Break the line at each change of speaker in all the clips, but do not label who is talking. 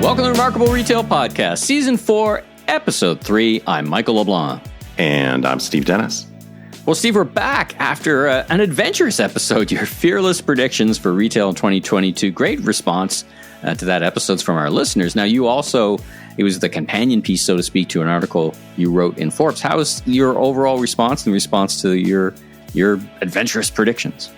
Welcome to the Remarkable Retail Podcast, Season 4, Episode 3. I'm Michael LeBlanc.
And I'm Steve Dennis.
Well, Steve, we're back after an adventurous episode, your fearless predictions for retail in 2022. Great response to that episode from our listeners. Now, you also, it was the companion piece, so to speak, to an article you wrote in Forbes. How was your overall response in response to your adventurous predictions?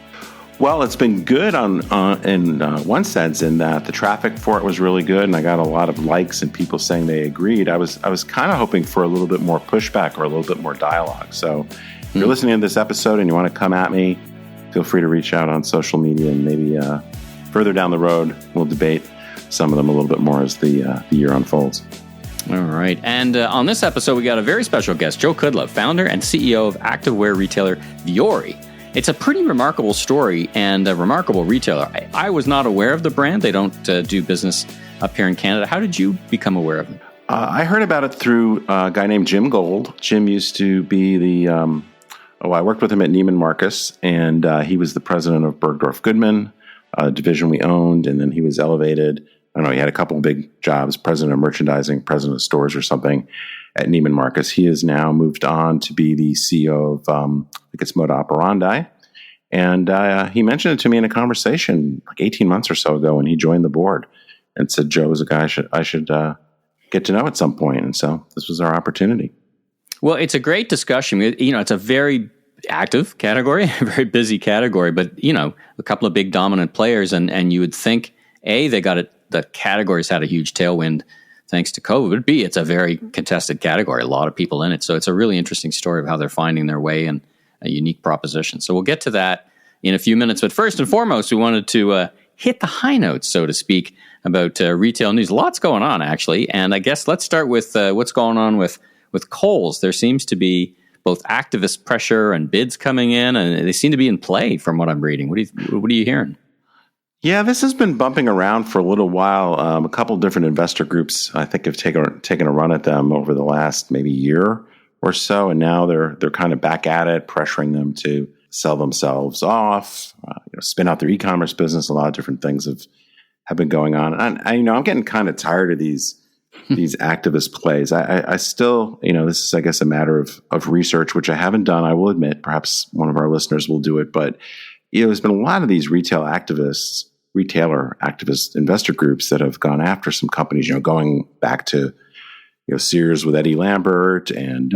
Well, it's been good in one sense in that the traffic for it was really good, and I got a lot of likes and people saying they agreed. I was kind of hoping for a little bit more pushback or a little bit more dialogue. So if you're listening to this episode and you want to come at me, feel free to reach out on social media, and maybe further down the road, we'll debate some of them a little bit more as the year unfolds.
All right. And on this episode, we got a very special guest, Joe Kudla, founder and CEO of activewear retailer Vuori. It's a pretty remarkable story and a remarkable retailer. I was not aware of the brand. They don't do business up here in Canada. How did you become aware of it?
I heard about it through a guy named Jim Gold. Jim used to be I worked with him at Neiman Marcus, and he was the president of Bergdorf Goodman, a division we owned, and then he was elevated. I don't know, he had a couple of big jobs, president of merchandising, president of stores or something at Neiman Marcus. He has now moved on to be the CEO of, I think it's Moda Operandi. And he mentioned it to me in a conversation like 18 months or so ago when he joined the board and said, Joe is a guy I should get to know at some point. And so this was our opportunity. Well,
it's a great discussion. You know, it's a very active category, a very busy category, but, you know, a couple of big dominant players. And you would think, A, they got it, the categories had a huge tailwind thanks to COVID, but B, it's a very contested category, a lot of people in it. So it's a really interesting story of how they're finding their way and a unique proposition. So we'll get to that in a few minutes. But first and foremost, we wanted to hit the high notes, so to speak, about retail news. Lots going on, actually. And I guess let's start with what's going on with Kohl's. There seems to be both activist pressure and bids coming in, and they seem to be in play from what I'm reading. What are you hearing?
Yeah, this has been bumping around for a little while. A couple of different investor groups, I think, have taken a run at them over the last maybe year or so, and now they're kind of back at it, pressuring them to sell themselves off, spin out their e-commerce business. A lot of different things have been going on, and I'm getting kind of tired of these activist plays. I still, this is, I guess, a matter of research, which I haven't done. I will admit, perhaps one of our listeners will do it, but there's been a lot of these retailer activist investor groups that have gone after some companies, going back to, Sears with Eddie Lambert and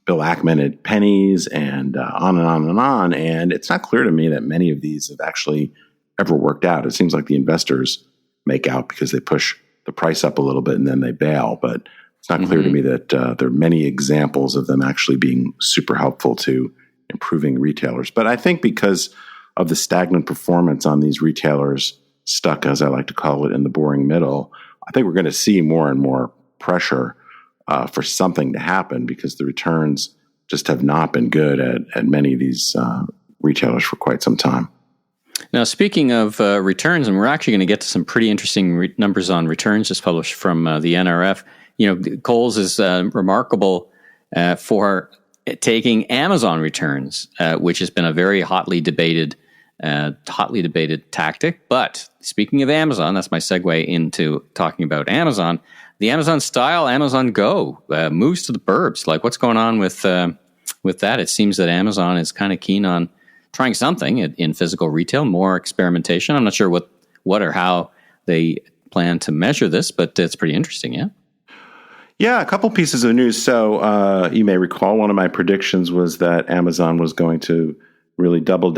Bill Ackman at Penny's and on and on and on. And it's not clear to me that many of these have actually ever worked out. It seems like the investors make out because they push the price up a little bit and then they bail. But it's not clear to me that there are many examples of them actually being super helpful to improving retailers. But I think because of the stagnant performance on these retailers stuck, as I like to call it, in the boring middle, I think we're going to see more and more pressure for something to happen because the returns just have not been good at many of these retailers for quite some time.
Now, speaking of returns, and we're actually going to get to some pretty interesting numbers on returns just published from the NRF. Kohl's is remarkable for taking Amazon returns, which has been a very hotly debated tactic. But speaking of Amazon, that's my segue into talking about Amazon. The Amazon Style, Amazon Go moves to the burbs. Like, what's going on with that? It seems that Amazon is kind of keen on trying something in physical retail, more experimentation. I'm not sure what or how they plan to measure this, but it's pretty interesting, yeah?
Yeah, a couple pieces of news. So you may recall one of my predictions was that Amazon was going to really double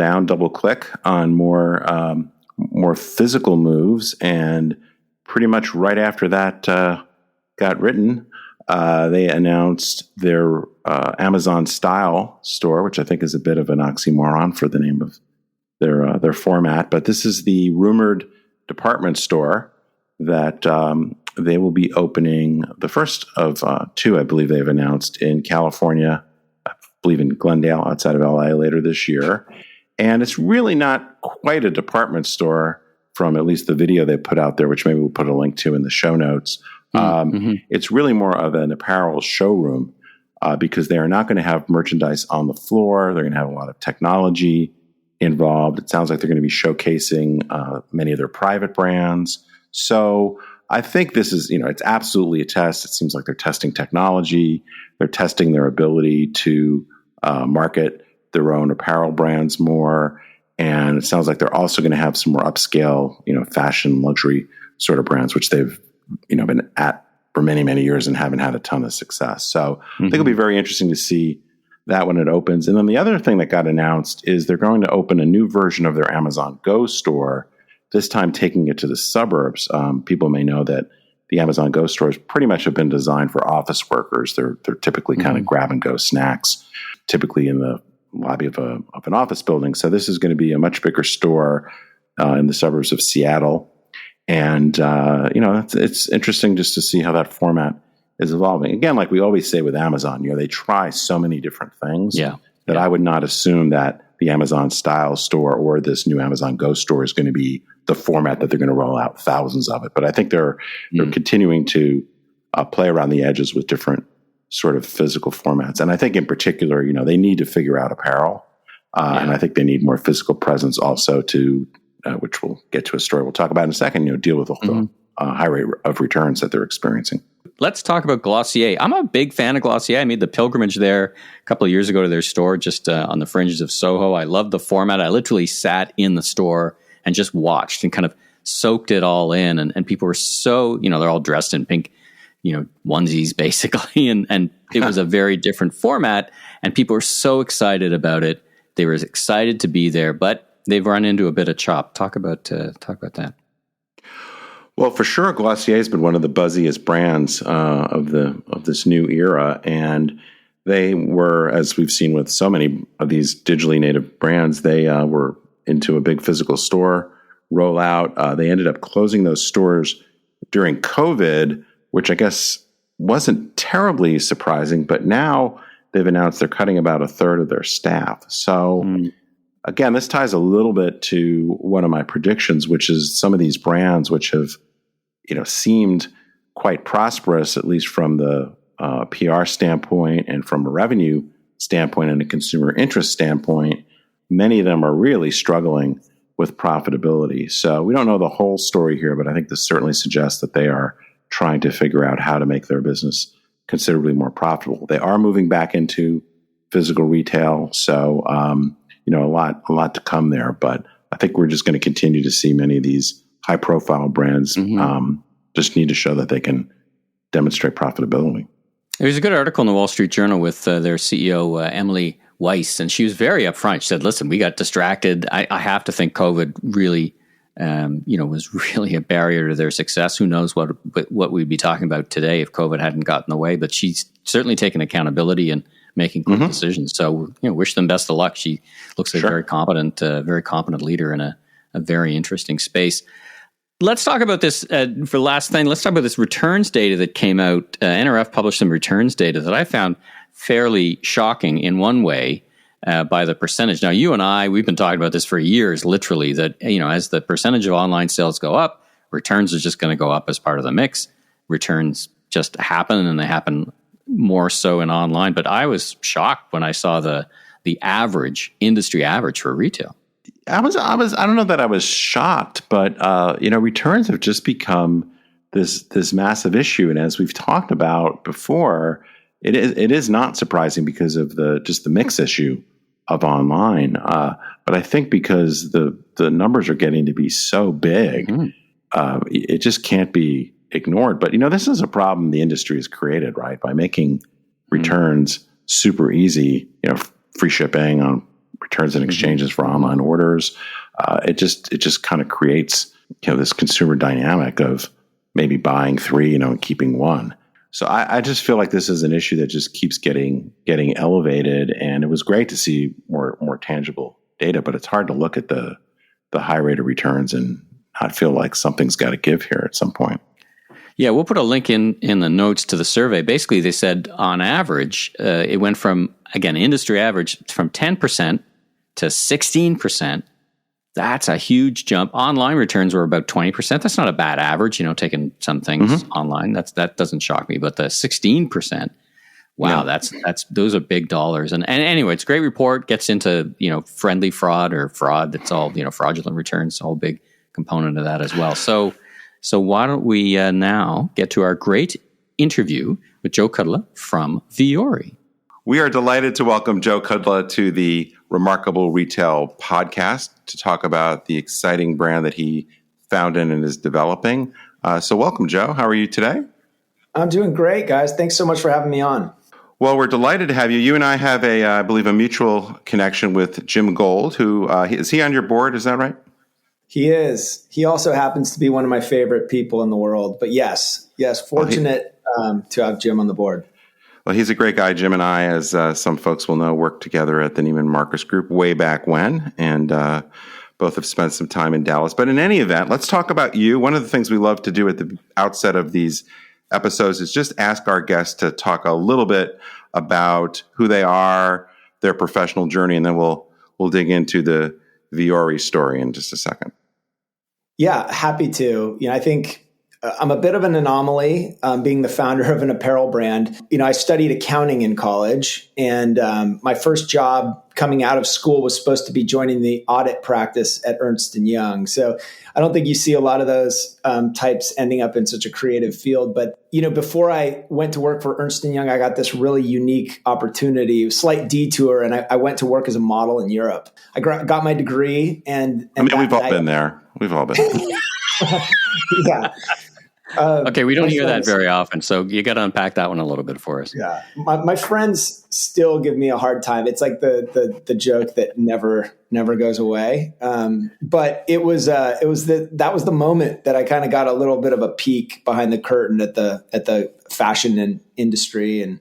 click on more physical moves. And pretty much right after that got written, they announced their Amazon Style store, which I think is a bit of an oxymoron for the name of their format. But this is the rumored department store that they will be opening, the first of two, I believe they've announced, in California, I believe in Glendale, outside of LA, later this year. And it's really not quite a department store from at least the video they put out there, which maybe we'll put a link to in the show notes. It's really more of an apparel showroom because they are not going to have merchandise on the floor. They're going to have a lot of technology involved. It sounds like they're going to be showcasing many of their private brands. So I think this is, it's absolutely a test. It seems like they're testing technology. They're testing their ability to market their own apparel brands more. And it sounds like they're also going to have some more upscale, fashion, luxury sort of brands, which they've, been at for many, many years and haven't had a ton of success. So I think it'll be very interesting to see that when it opens. And then the other thing that got announced is they're going to open a new version of their Amazon Go store, this time taking it to the suburbs. People may know that the Amazon Go stores pretty much have been designed for office workers. They're typically kind of grab and go snacks, typically in the lobby of an office building. So this is going to be a much bigger store in the suburbs of Seattle. And, it's interesting just to see how that format is evolving. Again, like we always say with Amazon, they try so many different things that I would not assume that the Amazon style store or this new Amazon Go store is going to be the format that they're going to roll out thousands of it. But I think they're continuing to play around the edges with different sort of physical formats. And I think in particular, they need to figure out apparel. And I think they need more physical presence also to, which we'll get to a story we'll talk about in a second, deal with the high rate of returns that they're experiencing.
Let's talk about Glossier. I'm a big fan of Glossier. I made the pilgrimage there a couple of years ago to their store just on the fringes of Soho. I love the format. I literally sat in the store and just watched and kind of soaked it all in. And people were so, they're all dressed in pink, onesies basically. And it was a very different format. And people were so excited about it. They were excited to be there, but they've run into a bit of chop. Talk about that.
Well, for sure, Glossier has been one of the buzziest brands of this new era, and they were, as we've seen with so many of these digitally native brands, they were into a big physical store rollout. They ended up closing those stores during COVID, which I guess wasn't terribly surprising, but now they've announced they're cutting about a third of their staff. So again, this ties a little bit to one of my predictions, which is some of these brands which have, seemed quite prosperous, at least from the PR standpoint and from a revenue standpoint and a consumer interest standpoint. Many of them are really struggling with profitability. So we don't know the whole story here, but I think this certainly suggests that they are trying to figure out how to make their business considerably more profitable. They are moving back into physical retail. So, a lot to come there, but I think we're just going to continue to see many of these high profile brands just need to show that they can demonstrate profitability.
There's a good article in the Wall Street Journal with their CEO, Emily Weiss, and she was very upfront. She said, listen, we got distracted. I have to think COVID really, was really a barrier to their success. Who knows what we'd be talking about today if COVID hadn't gotten in the way, but she's certainly taken accountability and making quick decisions. So, wish them best of luck. She looks like a very competent leader in a very interesting space. Let's talk about this for last thing. Let's talk about this returns data that came out. NRF published some returns data that I found fairly shocking in one way by the percentage. Now, you and I, we've been talking about this for years, literally, that, as the percentage of online sales go up, returns are just going to go up as part of the mix. Returns just happen, and they happen more so in online. But I was shocked when I saw the industry average for retail.
I don't know that I was shocked, but returns have just become this massive issue. And as we've talked about before, it is not surprising because of the mix issue of online. But I think because the numbers are getting to be so big, it just can't be ignored. But this is a problem the industry has created, right? By making returns super easy, free shipping on returns and exchanges for online orders. It just kind of creates this consumer dynamic of maybe buying three, and keeping one. So I just feel like this is an issue that just keeps getting elevated, and it was great to see more tangible data. But it's hard to look at the high rate of returns and not feel like something's got to give here at some point.
Yeah, we'll put a link in the notes to the survey. Basically, they said on average, it went from, again, industry average from 10% to 16%. That's a huge jump. Online returns were about 20%. That's not a bad average, taking some things online. That doesn't shock me. But the 16%, wow, that's those are big dollars. And anyway, it's a great report. Gets into friendly fraud or fraud. That's all fraudulent returns. A whole big component of that as well. So So why don't we now get to our great interview with Joe Kudla from Vuori.
We are delighted to welcome Joe Kudla to the Remarkable Retail podcast to talk about the exciting brand that he founded and is developing. So welcome, Joe. How are you today?
I'm doing great, guys. Thanks so much for having me on.
Well, we're delighted to have you. You and I have I believe, a mutual connection with Jim Gold, who is he on your board? Is that right?
He is. He also happens to be one of my favorite people in the world. But yes, fortunate to have Jim on the board.
Well, he's a great guy. Jim and I, as some folks will know, worked together at the Neiman Marcus Group way back when, and both have spent some time in Dallas. But in any event, let's talk about you. One of the things we love to do at the outset of these episodes is just ask our guests to talk a little bit about who they are, their professional journey, and then we'll dig into the Vuori story in just a second.
Yeah, happy to. I think I'm a bit of an anomaly, being the founder of an apparel brand. I studied accounting in college, and my first job coming out of school was supposed to be joining the audit practice at Ernst Young. So I don't think you see a lot of those types ending up in such a creative field. But, before I went to work for Ernst Young, I got this really unique opportunity, a slight detour, and I went to work as a model in Europe. I got my degree. And
we've all been there. We've all been there.
Yeah.
Okay, we don't hear that very often, so you got to unpack that one a little bit for us.
Yeah, my friends still give me a hard time. It's like the joke that never goes away. But that was the moment that I kind of got a little bit of a peek behind the curtain at the fashion industry, and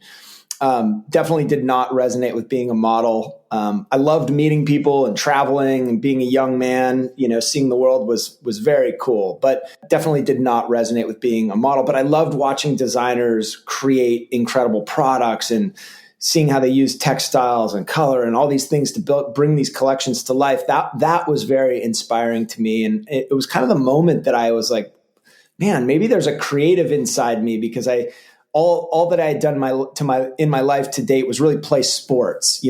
definitely did not resonate with being a model. I loved meeting people and traveling and being a young man, seeing the world was very cool, but definitely did not resonate with being a model. But I loved watching designers create incredible products and seeing how they use textiles and color and all these things to bring these collections to life. That was very inspiring to me. And it was kind of the moment that I was like, man, maybe there's a creative inside me, because all that I had done in my life to date was really play sports,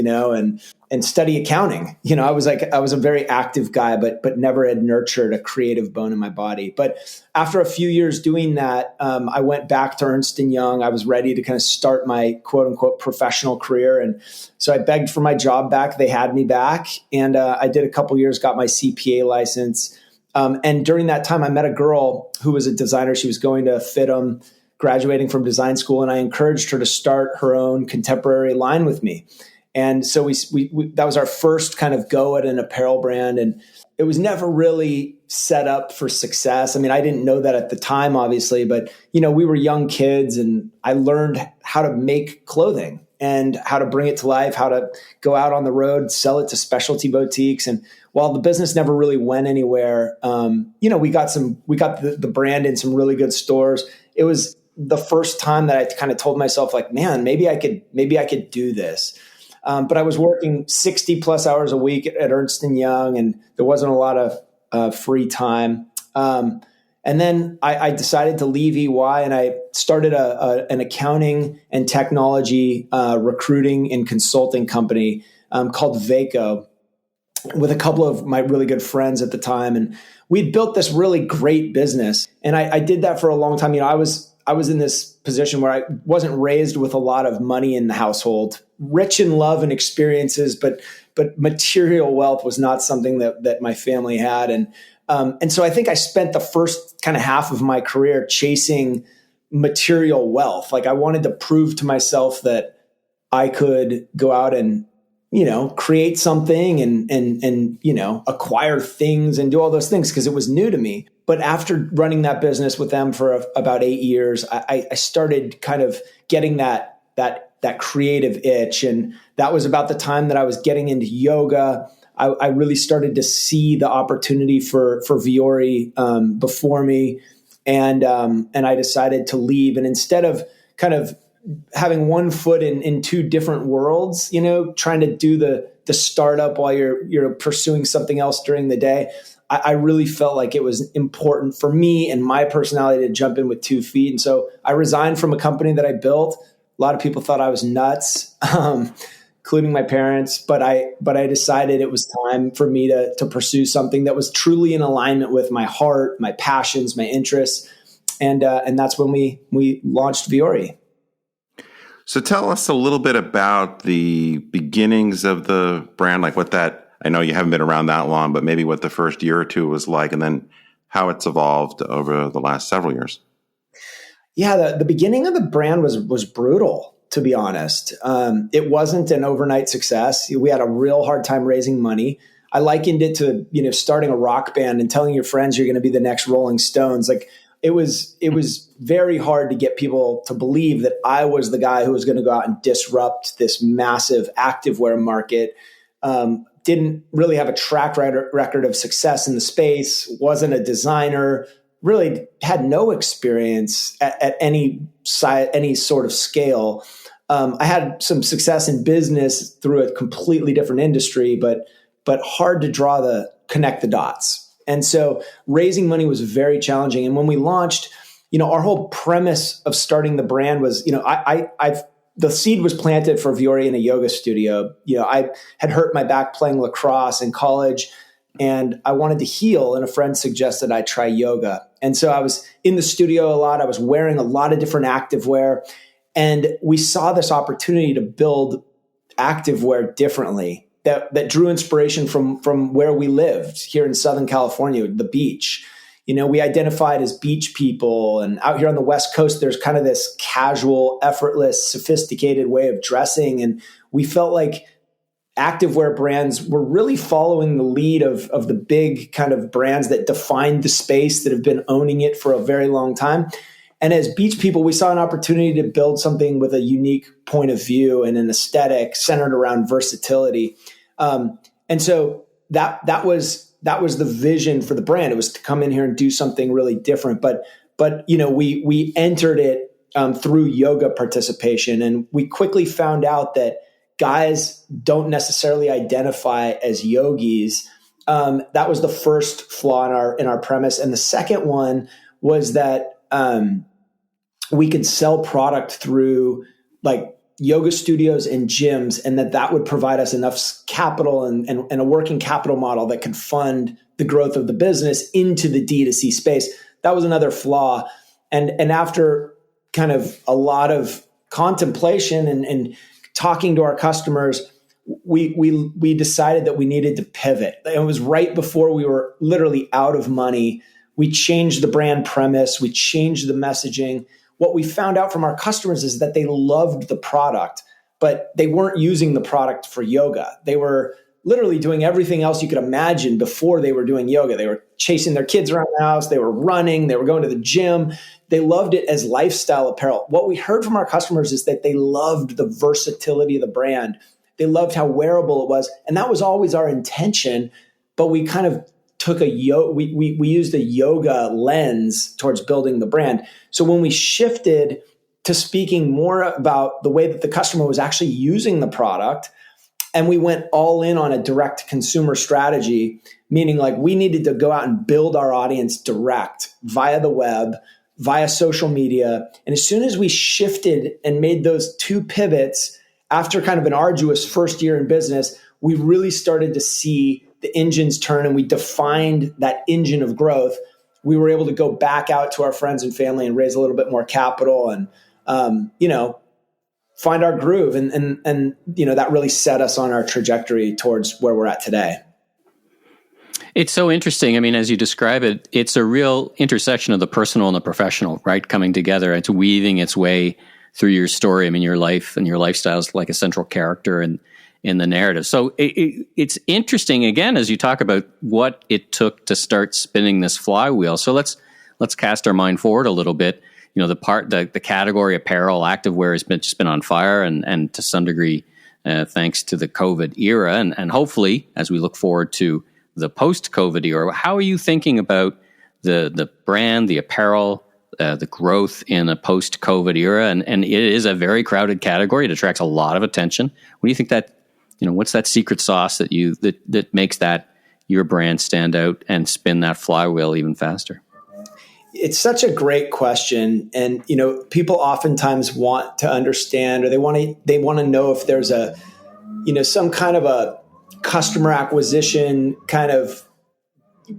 and study accounting. I was a very active guy, but never had nurtured a creative bone in my body. But after a few years doing that, I went back to Ernst Young. I was ready to kind of start my quote unquote professional career. And so I begged for my job back. They had me back, and I did a couple years, got my CPA license. And during that time, I met a girl who was a designer. She was going to FITM, graduating from design school, and I encouraged her to start her own contemporary line with me. And so we that was our first kind of go at an apparel brand, and it was never really set up for success. I mean, I didn't know that at the time, obviously, but we were young kids, and I learned how to make clothing and how to bring it to life, how to go out on the road, sell it to specialty boutiques. And while the business never really went anywhere, we got the brand in some really good stores. It was the first time that I kind of told myself, like, man, maybe I could do this. But I was working 60 plus hours a week at Ernst Young, and there wasn't a lot of free time. And then I decided to leave EY, and I started an accounting and technology recruiting and consulting company called Vaco, with a couple of my really good friends at the time. And we'd built this really great business. And I did that for a long time. I was in this position where I wasn't raised with a lot of money in the household, rich in love and experiences, but material wealth was not something that my family had. And so I think I spent the first kind of half of my career chasing material wealth. Like, I wanted to prove to myself that I could go out and, create something and acquire things and do all those things, because it was new to me. But after running that business with them for about 8 years, I started kind of getting that creative itch. And that was about the time that I was getting into yoga. I really started to see the opportunity for Vuori before me. And I decided to leave. And instead of kind of having one foot in two different worlds, trying to do the startup while you're pursuing something else during the day, I really felt like it was important for me and my personality to jump in with 2 feet. And so I resigned from a company that I built. A lot of people thought I was nuts. including my parents. But I decided it was time for me to pursue something that was truly in alignment with my heart, my passions, my interests. And that's when we launched Vuori.
So tell us a little bit about the beginnings of the brand, like what that, I know you haven't been around that long, but maybe what the first year or two was like, and then how it's evolved over the last several years.
Yeah, the beginning of the brand was brutal, to be honest. It wasn't an overnight success. We had a real hard time raising money. I likened it to, starting a rock band and telling your friends you're going to be the next Rolling Stones. Like it was very hard to get people to believe that I was the guy who was going to go out and disrupt this massive activewear market. Didn't really have a track record of success in the space, wasn't a designer, really had no experience at any sort of scale. I had some success in business through a completely different industry, but hard to connect the dots. And so raising money was very challenging. And when we launched, our whole premise of starting the brand was, the seed was planted for Vuori in a yoga studio. I had hurt my back playing lacrosse in college and I wanted to heal. And a friend suggested I try yoga. And so I was in the studio a lot. I was wearing a lot of different activewear. And we saw this opportunity to build activewear differently that drew inspiration from where we lived here in Southern California, the beach. We identified as beach people, and out here on the West Coast, there's kind of this casual, effortless, sophisticated way of dressing. And we felt like activewear brands were really following the lead of the big kind of brands that defined the space, that have been owning it for a very long time. And as beach people, we saw an opportunity to build something with a unique point of view and an aesthetic centered around versatility. And so that was the vision for the brand. It was to come in here and do something really different. But we entered it through yoga participation, and we quickly found out that guys don't necessarily identify as yogis. That was the first flaw in our premise, and the second one was that we could sell product through like yoga studios and gyms, and that would provide us enough capital and a working capital model that could fund the growth of the business into the D2C space. That was another flaw. And after kind of a lot of contemplation and talking to our customers, we decided that we needed to pivot. It was right before we were literally out of money. We changed the brand premise. We changed the messaging. What we found out from our customers is that they loved the product, but they weren't using the product for yoga. They were literally doing everything else you could imagine before they were doing yoga. They were chasing their kids around the house. They were running. They were going to the gym. They loved it as lifestyle apparel. What we heard from our customers is that they loved the versatility of the brand. They loved how wearable it was. And that was always our intention, but we kind of took we used a yoga lens towards building the brand. So when we shifted to speaking more about the way that the customer was actually using the product, and we went all in on a direct consumer strategy, meaning like we needed to go out and build our audience direct via the web, via social media. And as soon as we shifted and made those two pivots after kind of an arduous first year in business, we really started to see the engines turn, and we defined that engine of growth. We were able to go back out to our friends and family and raise a little bit more capital and, find our groove. And that really set us on our trajectory towards where we're at today.
It's so interesting. I mean, as you describe it, it's a real intersection of the personal and the professional, right? Coming together. It's weaving its way through your story. I mean, your life and your lifestyle is like a central character in the narrative. So it's interesting, again, as you talk about what it took to start spinning this flywheel. So let's cast our mind forward a little bit. The category apparel, activewear has just been on fire, and to some degree, thanks to the COVID era, and hopefully, as we look forward to the post-COVID era, how are you thinking about the brand, the apparel, the growth in a post-COVID era? And it is a very crowded category. It attracts a lot of attention. What do you think what's that secret sauce that makes that your brand stand out and spin that flywheel even faster?
It's such a great question. And, people oftentimes want to understand, or they want to know if there's a some kind of a customer acquisition kind of,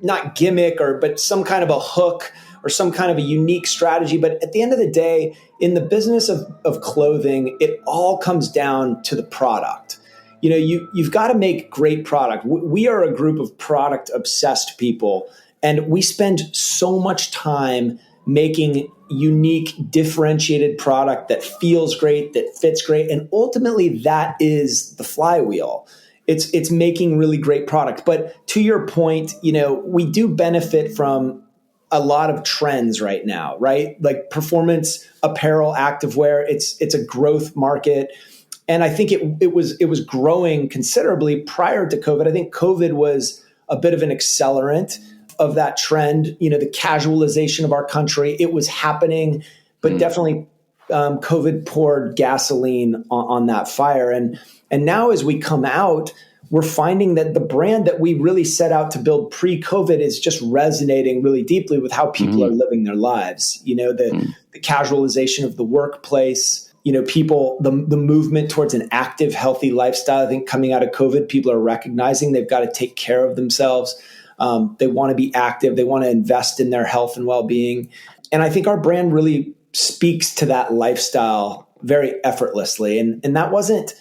not gimmick but some kind of a hook or some kind of a unique strategy. But at the end of the day, in the business of clothing, it all comes down to the product. You've got to make great product. We are a group of product obsessed people, and we spend so much time making unique, differentiated product that feels great, that fits great. And ultimately that is the flywheel. It's making really great product. But to your point, we do benefit from a lot of trends right now, right? Like performance apparel, activewear, it's a growth market. And I think it was growing considerably prior to COVID. I think COVID was a bit of an accelerant of that trend, the casualization of our country. It was happening, but definitely COVID poured gasoline on that fire. And now as we come out, we're finding that the brand that we really set out to build pre-COVID is just resonating really deeply with how people are living their lives. The casualization of the workplace, people, the movement towards an active, healthy lifestyle. I think coming out of COVID, people are recognizing they've got to take care of themselves. They want to be active. They want to invest in their health and well-being. And I think our brand really speaks to that lifestyle very effortlessly. And that wasn't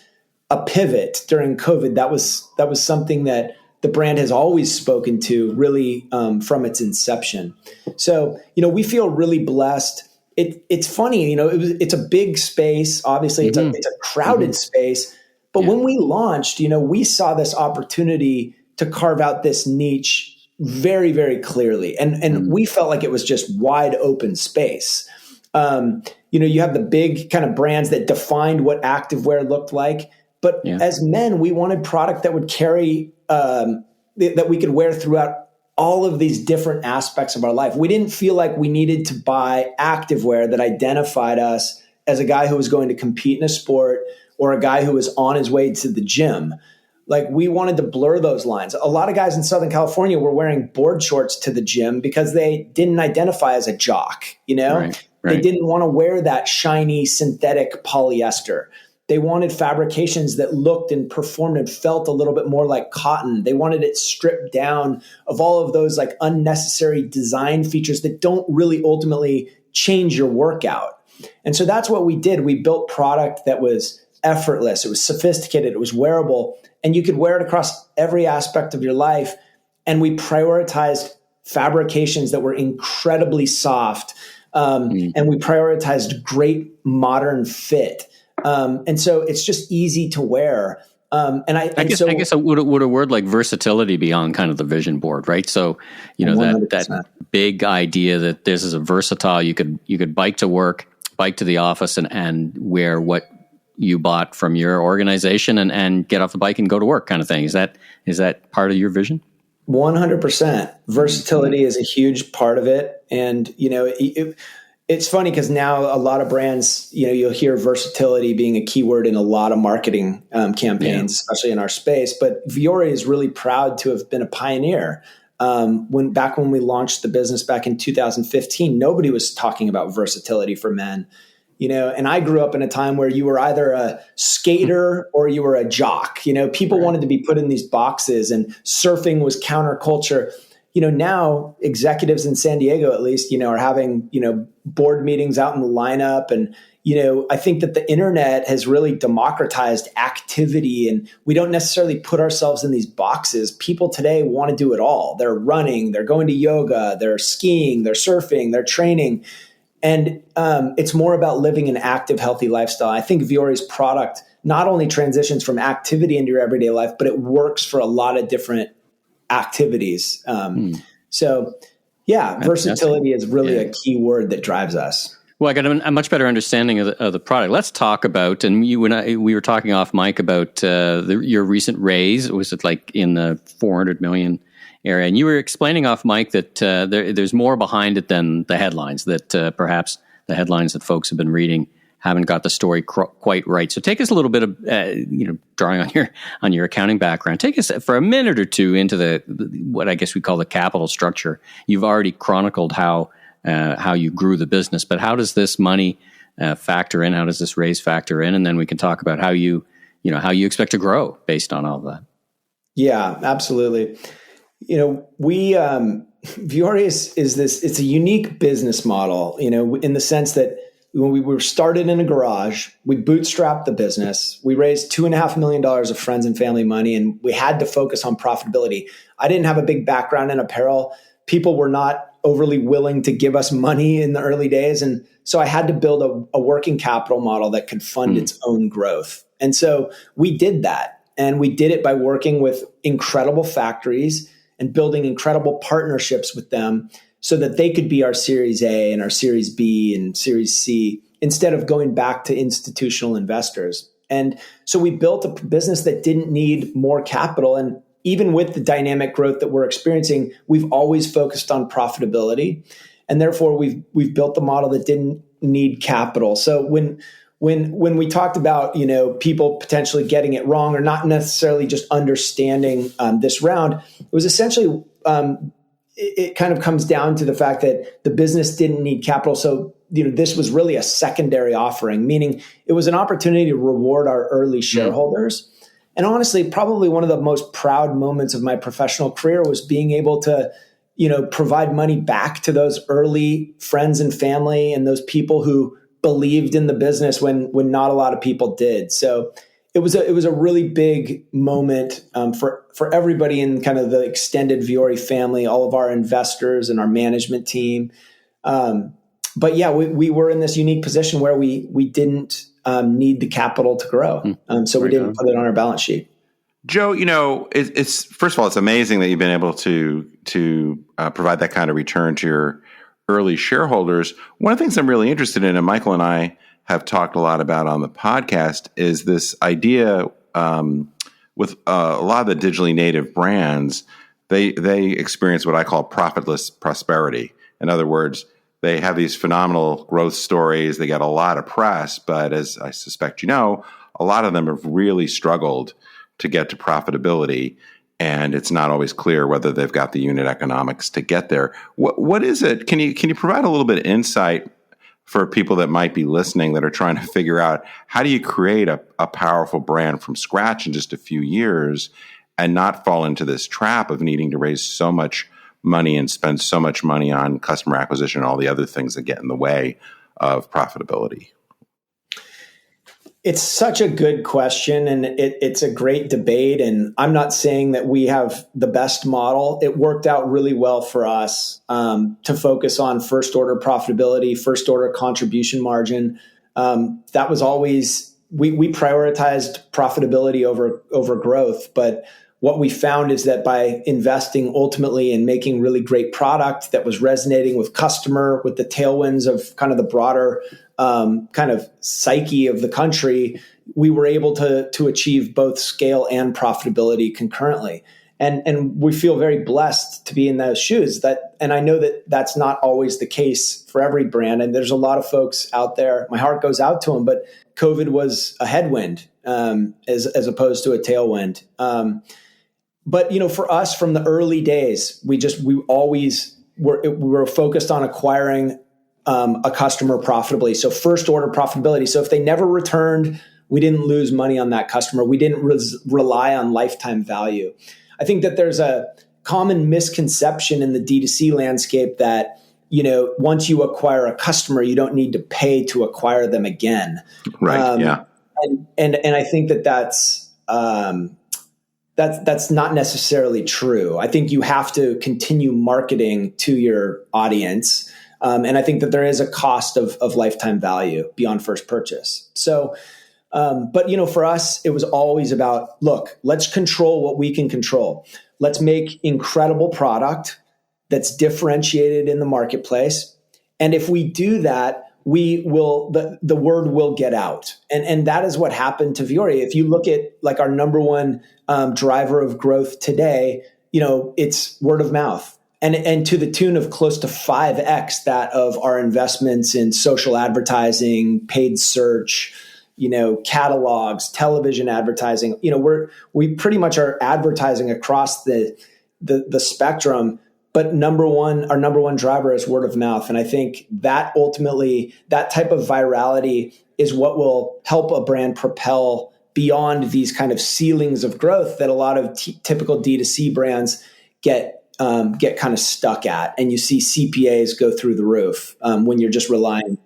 a pivot during COVID. That was something that the brand has always spoken to really from its inception. So, we feel really blessed. It's funny, it's a big space. Obviously, it's a crowded space. But when we launched, we saw this opportunity to carve out this niche very, very clearly. And we felt like it was just wide open space. You have the big kind of brands that defined what activewear looked like. But as men, we wanted product that would carry, that we could wear throughout all of these different aspects of our life. We didn't feel like we needed to buy activewear that identified us as a guy who was going to compete in a sport or a guy who was on his way to the gym. Like, we wanted to blur those lines. A lot of guys in Southern California were wearing board shorts to the gym because they didn't identify as a jock, Right. They didn't want to wear that shiny synthetic polyester. They wanted fabrications that looked and performed and felt a little bit more like cotton. They wanted it stripped down of all of those like unnecessary design features that don't really ultimately change your workout. And so that's what we did. We built product that was effortless. It was sophisticated. It was wearable. And you could wear it across every aspect of your life. And we prioritized fabrications that were incredibly soft. And we prioritized great modern fit. And so it's just easy to wear. I guess would a word like versatility be on kind of the vision board, right? So, that big idea that this is a versatile, you could bike to work, bike to the office and wear what you bought from your organization and get off the bike and go to work kind of thing. Is that part of your vision? 100%. Versatility is a huge part of it. And, it's funny because now a lot of brands, you'll hear versatility being a keyword in a lot of marketing campaigns, especially in our space. But Vuori is really proud to have been a pioneer. When we launched the business back in 2015, nobody was talking about versatility for men. And I grew up in a time where you were either a skater or you were a jock. People wanted to be put in these boxes, and surfing was counterculture. Now executives in San Diego, at least, are having, board meetings out in the lineup. And, I think that the internet has really democratized activity, and we don't necessarily put ourselves in these boxes. People today want to do it all. They're running, they're going to yoga, they're skiing, they're surfing, they're training. And it's more about living an active, healthy lifestyle. I think Vuori's product not only transitions from activity into your everyday life, but it works for a lot of different activities. Versatility is really a key word that drives us.
Well, I got a much better understanding of the product. Let's talk about, and you and I, we were talking off mic about your recent raise. Was it like in the 400 million area? And you were explaining off mic that there's more behind it than the headlines, that perhaps the headlines that folks have been reading haven't got the story quite right. So take us a little bit of, drawing on your accounting background. Take us for a minute or two into what I guess we call the capital structure. You've already chronicled how you grew the business, but how does this money factor in? How does this raise factor in? And then we can talk about how you how you expect to grow based on all of that.
Yeah, absolutely. We Vuori is this. It's a unique business model. In the sense that when we were started in a garage, we bootstrapped the business. We raised $2.5 million of friends and family money, and we had to focus on profitability. I didn't have a big background in apparel. People were not overly willing to give us money in the early days. And so I had to build a working capital model that could fund its own growth. And so we did that. And we did it by working with incredible factories and building incredible partnerships with them so that they could be our Series A and our Series B and Series C instead of going back to institutional investors. And so we built a business that didn't need more capital. And even with the dynamic growth that we're experiencing, we've always focused on profitability. And therefore, we've built the model that didn't need capital. So when we talked about people potentially getting it wrong or not necessarily just understanding this round, it was essentially it kind of comes down to the fact that the business didn't need capital. So this was really a secondary offering, meaning it was an opportunity to reward our early shareholders. And honestly, probably one of the most proud moments of my professional career was being able to provide money back to those early friends and family and those people who believed in the business when not a lot of people did. So it was a really big moment for everybody in kind of the extended Vuori family, all of our investors and our management team. But yeah, we were in this unique position where we didn't need the capital to grow, so we didn't put it on our balance sheet.
Joe, it's first of all, it's amazing that you've been able to provide that kind of return to your early shareholders. One of the things I'm really interested in, and Michael and I have talked a lot about on the podcast, is this idea with a lot of the digitally native brands. They experience what I call profitless prosperity. In other words, they have these phenomenal growth stories. They get a lot of press, but as I suspect a lot of them have really struggled to get to profitability, and it's not always clear whether they've got the unit economics to get there. What is it? Can you provide a little bit of insight for people that might be listening that are trying to figure out how do you create a powerful brand from scratch in just a few years and not fall into this trap of needing to raise so much money and spend so much money on customer acquisition and all the other things that get in the way of profitability?
It's such a good question, and it's a great debate. And I'm not saying that we have the best model. It worked out really well for us to focus on first order profitability, first order contribution margin. That was always, we prioritized profitability over growth. But what we found is that by investing ultimately in making really great product that was resonating with customer, with the tailwinds of kind of the broader kind of psyche of the country, we were able to achieve both scale and profitability concurrently. And we feel very blessed to be in those shoes. And I know that that's not always the case for every brand. And there's a lot of folks out there, my heart goes out to them, but COVID was a headwind as opposed to a tailwind. But for us from the early days, we always were focused on acquiring a customer profitably. So first order profitability. So if they never returned, we didn't lose money on that customer. We didn't rely on lifetime value. I think that there's a common misconception in the D2C landscape that, once you acquire a customer, you don't need to pay to acquire them again.
Right. Yeah.
And I think that's not necessarily true. I think you have to continue marketing to your audience. And I think that there is a cost of lifetime value beyond first purchase. So, but for us, it was always about, look, let's control what we can control. Let's make incredible product that's differentiated in the marketplace. And if we do that, we will, the word will get out. And that is what happened to Vuori. If you look at like our number one driver of growth today, it's word of mouth. And to the tune of close to 5x that of our investments in social advertising, paid search, catalogs, television advertising. We pretty much are advertising across the spectrum. But our number one driver is word of mouth. And I think that ultimately, that type of virality is what will help a brand propel beyond these kind of ceilings of growth that a lot of typical D2C brands get kind of stuck at. And you see CPAs go through the roof when you're just relying,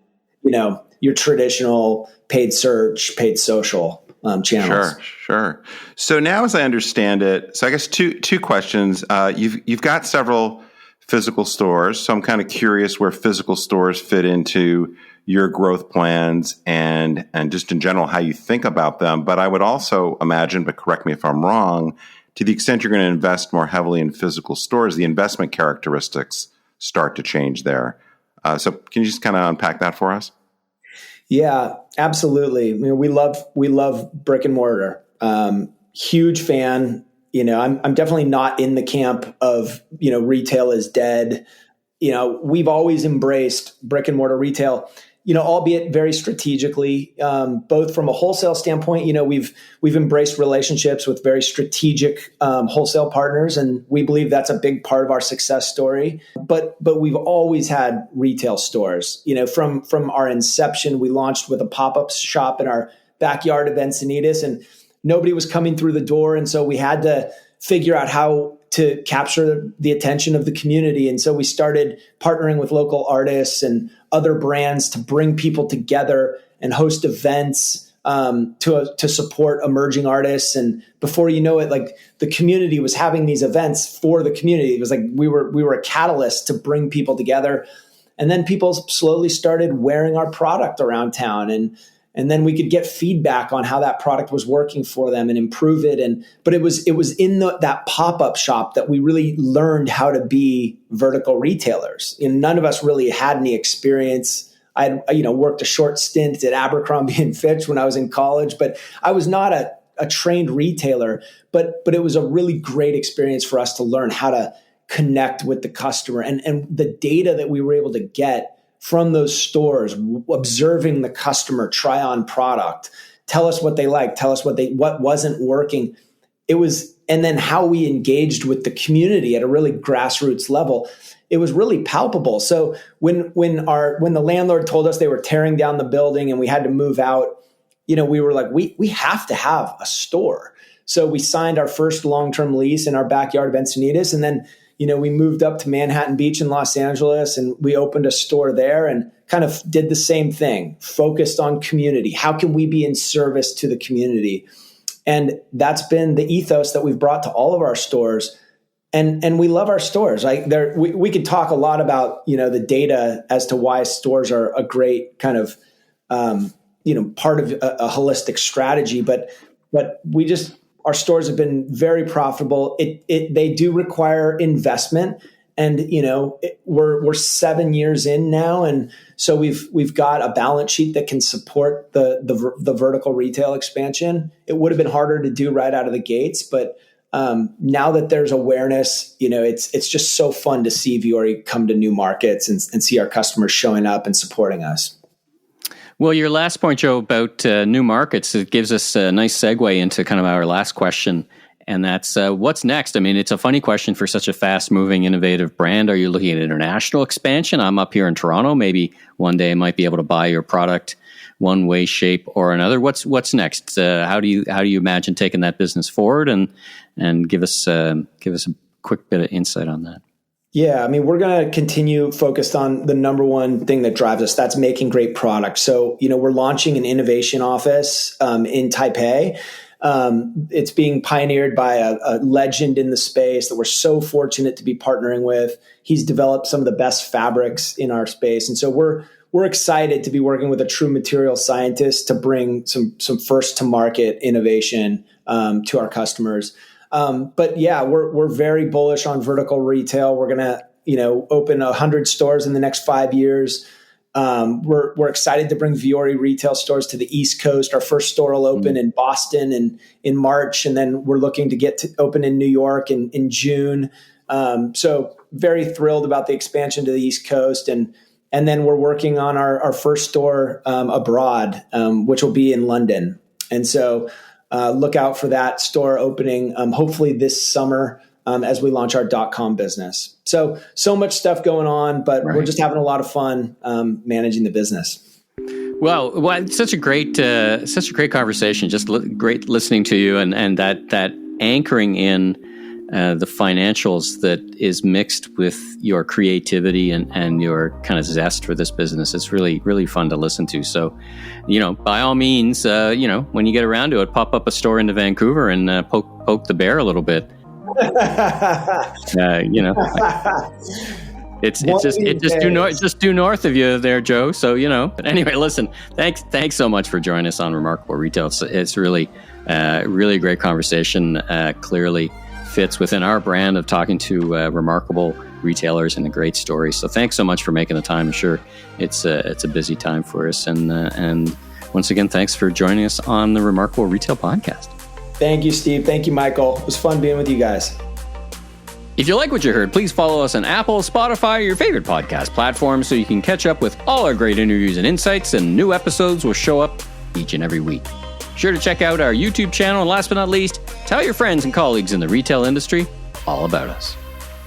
your traditional paid search, paid social channels.
Sure. So now, as I understand it, so I guess two questions. You've got several physical stores, so I'm kind of curious where physical stores fit into your growth plans and just in general how you think about them. But I would also imagine, but correct me if I'm wrong, to the extent you're going to invest more heavily in physical stores, the investment characteristics start to change there. So can you just kind of unpack that for us?
Yeah, absolutely. We love brick and mortar. Huge fan. I'm definitely not in the camp of, retail is dead. We've always embraced brick and mortar retail, albeit very strategically, both from a wholesale standpoint. We've embraced relationships with very strategic wholesale partners, and we believe that's a big part of our success story. But we've always had retail stores. From our inception, we launched with a pop-up shop in our backyard of Encinitas, and nobody was coming through the door, and so we had to figure out how to capture the attention of the community. And so we started partnering with local artists and other brands to bring people together and host events to support emerging artists. And before you know it, the community was having these events for the community. It was like we were a catalyst to bring people together. And then people slowly started wearing our product around town, and then we could get feedback on how that product was working for them and improve it. But it was in that pop-up shop that we really learned how to be vertical retailers. None of us really had any experience. I worked a short stint at Abercrombie and Fitch when I was in college, but I was not a trained retailer. But it was a really great experience for us to learn how to connect with the customer, and the data that we were able to get from those stores, observing the customer try on product, tell us what they like, tell us what wasn't working. And then how we engaged with the community at a really grassroots level. It was really palpable. So when the landlord told us they were tearing down the building and we had to move out, we were like, we have to have a store. So we signed our first long-term lease in our backyard of Encinitas, and then we moved up to Manhattan Beach in Los Angeles, and we opened a store there and kind of did the same thing, focused on community. How can we be in service to the community? And that's been the ethos that we've brought to all of our stores. And we love our stores. We could talk a lot about, the data as to why stores are a great kind of, part of a holistic strategy, but our stores have been very profitable. They do require investment, and we're 7 years in now, and so we've got a balance sheet that can support the vertical retail expansion. It would have been harder to do right out of the gates, but now that there's awareness, it's just so fun to see Vuori come to new markets and see our customers showing up and supporting us.
Well, your last point, Joe, about new markets, it gives us a nice segue into kind of our last question, and that's what's next? I mean, it's a funny question for such a fast-moving, innovative brand. Are you looking at international expansion? I'm up here in Toronto. Maybe one day I might be able to buy your product one way, shape, or another. What's next? How do you imagine taking that business forward? And give us a quick bit of insight on that.
Yeah, I mean, we're going to continue focused on the number one thing that drives us. That's making great products. So, we're launching an innovation office in Taipei. It's being pioneered by a legend in the space that we're so fortunate to be partnering with. He's developed some of the best fabrics in our space. And so we're excited to be working with a true material scientist to bring some first to market innovation to our customers. But yeah, we're very bullish on vertical retail. We're going to, open 100 stores in the next 5 years. We're excited to bring Vuori retail stores to the East Coast. Our first store will open in Boston in March, and then we're looking to get to open in New York in June. So very thrilled about the expansion to the East Coast, and then we're working on our first store abroad, which will be in London. And so look out for that store opening, hopefully this summer, as we launch our .com business. So much stuff going on, but We're just having a lot of fun managing the business.
Well, it's such a great conversation. Just great listening to you, and that anchoring in the financials that is mixed with your creativity and your kind of zest for this business. It's really, really fun to listen to. So, by all means, when you get around to it, pop up a store into Vancouver and poke the bear a little bit. It's just due north of you there, Joe. So, but anyway, listen, thanks so much for joining us on Remarkable Retail. It's really, really great conversation. Clearly fits within our brand of talking to remarkable retailers and a great story. So thanks so much for making the time. I'm sure it's a busy time for us. And once again, thanks for joining us on the Remarkable Retail Podcast.
Thank you, Steve. Thank you, Michael. It was fun being with you guys.
If you like what you heard, please follow us on Apple, Spotify, or your favorite podcast platform so you can catch up with all our great interviews and insights, and new episodes will show up each and every week. Sure to check out our YouTube channel, and last but not least, tell your friends and colleagues in the retail industry all about us.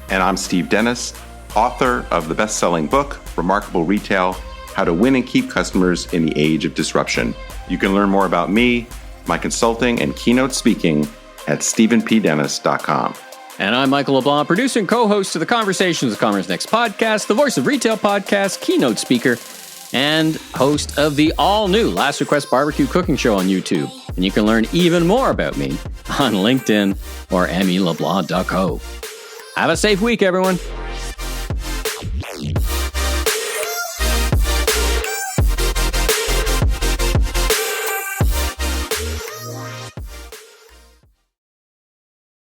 And I'm Steve Dennis, author of the best-selling book, Remarkable Retail, How to Win and Keep Customers in the Age of Disruption. You can learn more about me, my consulting, and keynote speaking at stephenpdennis.com.
And I'm Michael LeBlanc, producer and co-host of the Conversations with Commerce Next podcast, the Voice of Retail podcast, keynote speaker, and host of the all-new Last Request Barbecue Cooking Show on YouTube. And you can learn even more about me on LinkedIn or MELeBlanc.co. Have a safe week, everyone.